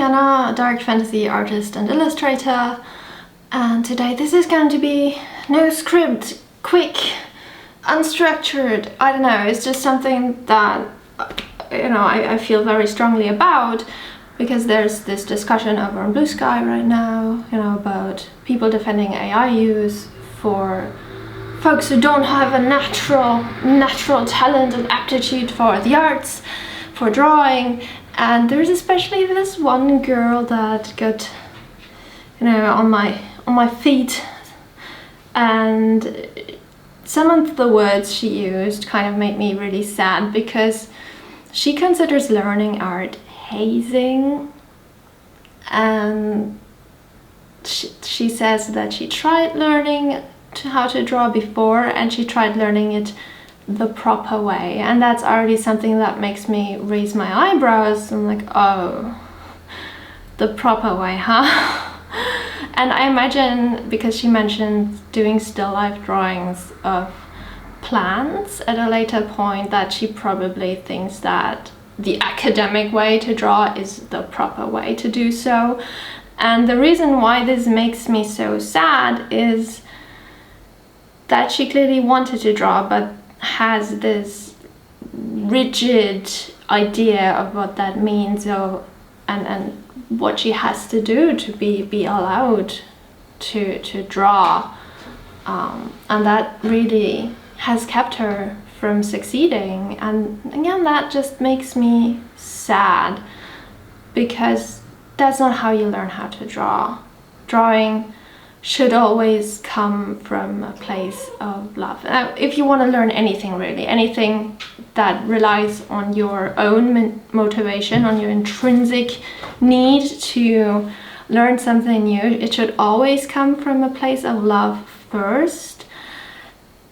McKenna, dark fantasy artist and illustrator, and today this is going to be no script, quick, unstructured. I don't know, it's just something that I feel very strongly about, because there's this discussion over on Blue Sky right now, about people defending AI use for folks who don't have a natural talent and aptitude for the arts, for drawing. And there's especially this one girl that got, on my feet, and some of the words she used kind of made me really sad, because she considers learning art hazing, and she says that she tried learning how to draw before, and she tried learning it the proper way, and that's already something that makes me raise my eyebrows. I'm like, oh, the proper way, huh? And I imagine, because she mentioned doing still life drawings of plants at a later point, that she probably thinks that the academic way to draw is the proper way to do so. And the reason why this makes me so sad is that she clearly wanted to draw, but has this rigid idea of what that means, and what she has to do to be allowed to draw, and that really has kept her from succeeding. And again, that just makes me sad, because that's not how you learn how to draw. Drawing should always come from a place of love. If you want to learn anything, really, anything that relies on your own motivation, on your intrinsic need to learn something new, it should always come from a place of love first.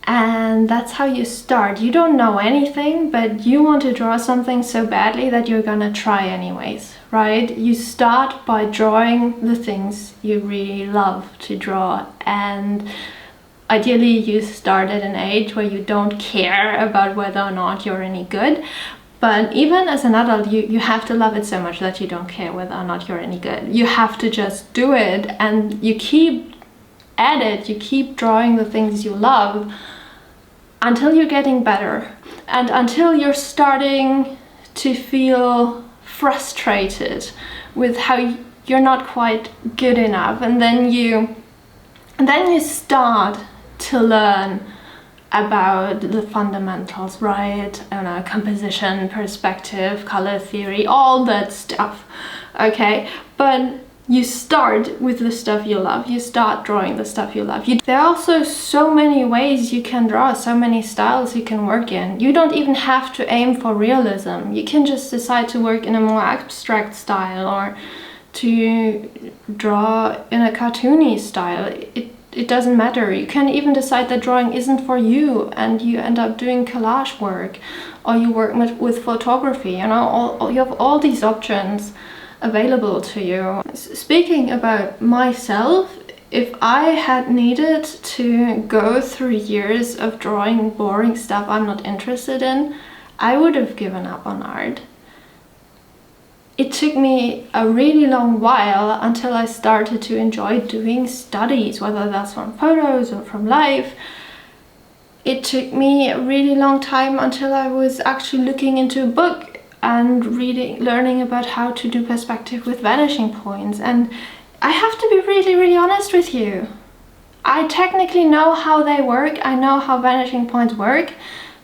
And that's how you start. You don't know anything, but you want to draw something so badly that you're gonna try anyways, right? You start by drawing the things you really love to draw, and ideally you start at an age where you don't care about whether or not you're any good. But even as an adult, you have to love it so much that you don't care whether or not you're any good. You have to just do it, and you keep at it, you keep drawing the things you love until you're getting better, and until you're starting to feel frustrated with how you're not quite good enough, and then you start to learn about the fundamentals, right? Composition, perspective, color theory, all that stuff, okay? But you start with the stuff you love. You start drawing the stuff you love. There are also so many ways you can draw, so many styles you can work in. You don't even have to aim for realism. You can just decide to work in a more abstract style, or to draw in a cartoony style. It doesn't matter. You can even decide that drawing isn't for you, and you end up doing collage work, or you work with photography. You have all these options available to you. Speaking about myself, if I had needed to go through years of drawing boring stuff I'm not interested in, I would have given up on art. It took me a really long while until I started to enjoy doing studies, whether that's from photos or from life. It took me a really long time until I was actually looking into a book and learning about how to do perspective with vanishing points. And I have to be really, really honest with you. I technically know how they work. I know how vanishing points work.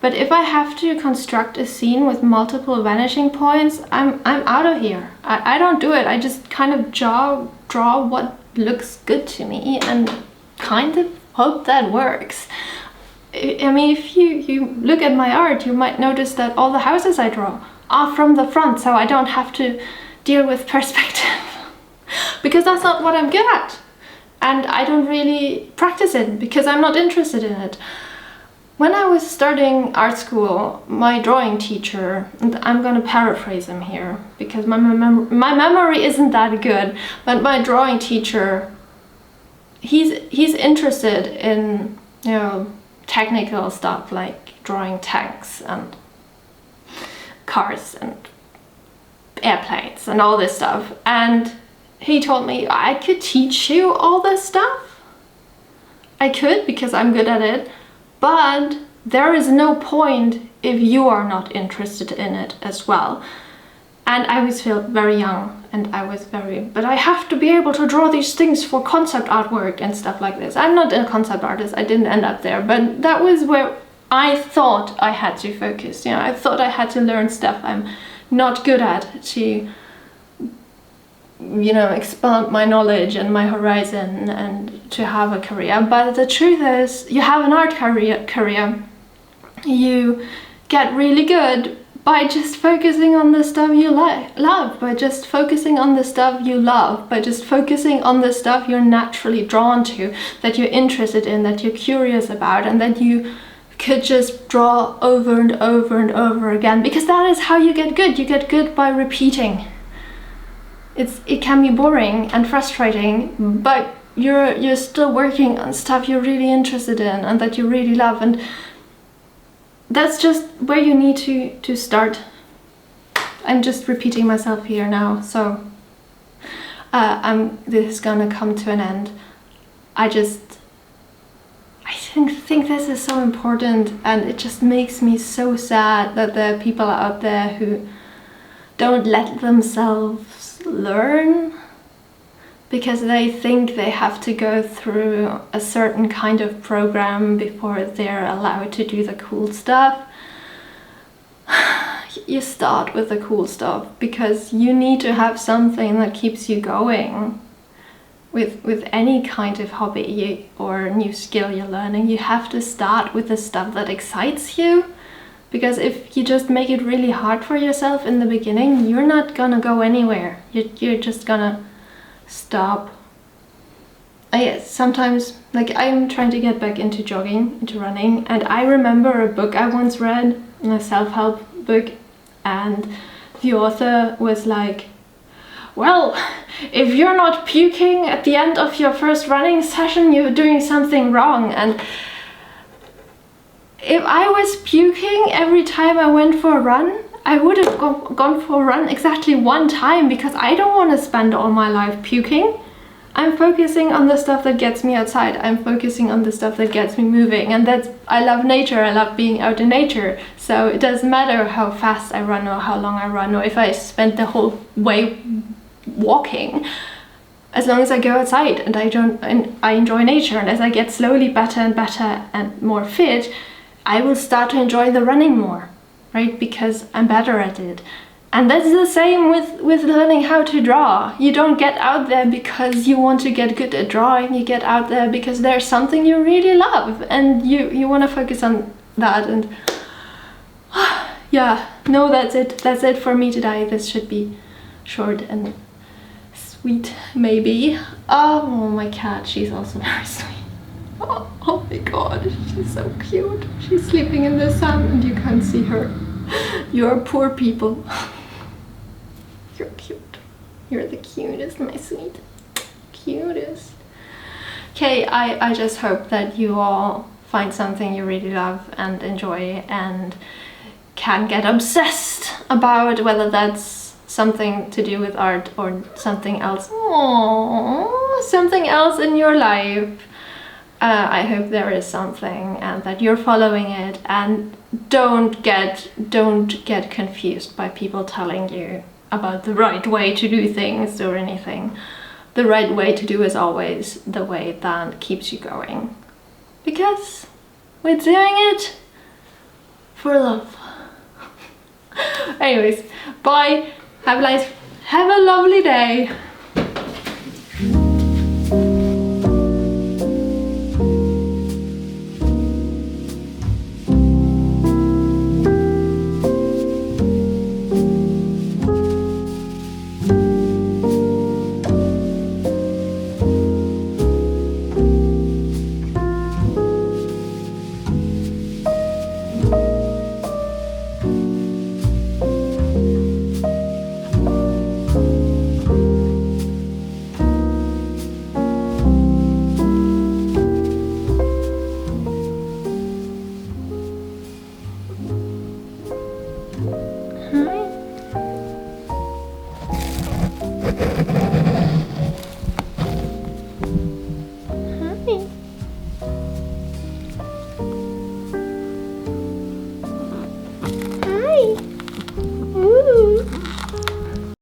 But if I have to construct a scene with multiple vanishing points, I'm out of here. I don't do it. I just kind of draw what looks good to me and kind of hope that works. I mean, if you look at my art, you might notice that all the houses I draw are from the front, so I don't have to deal with perspective because that's not what I'm good at, and I don't really practice it because I'm not interested in it. When I was starting art school, my drawing teacher, and I'm gonna paraphrase him here because my memory isn't that good, but my drawing teacher, he's interested in technical stuff like drawing tanks and cars and airplanes objects and all this stuff. And he told me I could teach you all this stuff. I could, because I'm good at it, but there is no point if you are not interested in it as well. And I was feel very young, and I was but I have to be able to draw these things for concept artwork and stuff like this. I'm not a concept artist, I didn't end up there, but that was where I thought I had to focus. You know, I thought I had to learn stuff I'm not good at to, you know, expand my knowledge and my horizon and to have a career. But the truth is, you have an art career. You get really good by just focusing on the stuff you love, by just focusing on the stuff you love, by just focusing on the stuff you're naturally drawn to, that you're interested in, that you're curious about, and that you could just draw over and over and over again, because that is how you get good. You get good by repeating. It can be boring and frustrating, but you're still working on stuff you're really interested in and that you really love, and that's just where you need to start. I'm just repeating myself here now, so this is gonna come to an end. I think this is so important, and it just makes me so sad that there are people out there who don't let themselves learn because they think they have to go through a certain kind of program before they're allowed to do the cool stuff. You start with the cool stuff because you need to have something that keeps you going. With any kind of hobby or new skill you're learning, you have to start with the stuff that excites you. Because if you just make it really hard for yourself in the beginning, you're not gonna go anywhere. You're just gonna stop. Sometimes, like, I'm trying to get back into jogging, into running, and I remember a book I once read, a self-help book, and the author was like, well, if you're not puking at the end of your first running session, you're doing something wrong. And if I was puking every time I went for a run, I would have gone for a run exactly one time, because I don't want to spend all my life puking. I'm focusing on the stuff that gets me outside. I'm focusing on the stuff that gets me moving, and I love nature. I love being out in nature. So it doesn't matter how fast I run or how long I run, or if I spend the whole way walking. As long as I go outside and I enjoy nature, and as I get slowly better and better and more fit, I will start to enjoy the running more, right? Because I'm better at it. And that's the same with learning how to draw. You don't get out there because you want to get good at drawing. You get out there because there's something you really love, and you want to focus on that. And yeah, no, that's it. That's it for me today. This should be short and sweet, maybe. Oh, my cat, she's also very sweet. Oh my god, she's so cute. She's sleeping in the sun and you can't see her. You're poor people. You're cute. You're the cutest, my sweet. Cutest. Okay, I just hope that you all find something you really love and enjoy and can get obsessed about, whether that's something to do with art or something else. Aww, something else in your life. I hope there is something and that you're following it, and don't get confused by people telling you about the right way to do things or anything. The right way to do is always the way that keeps you going, because we're doing it for love. Anyways, bye. Have a lovely day.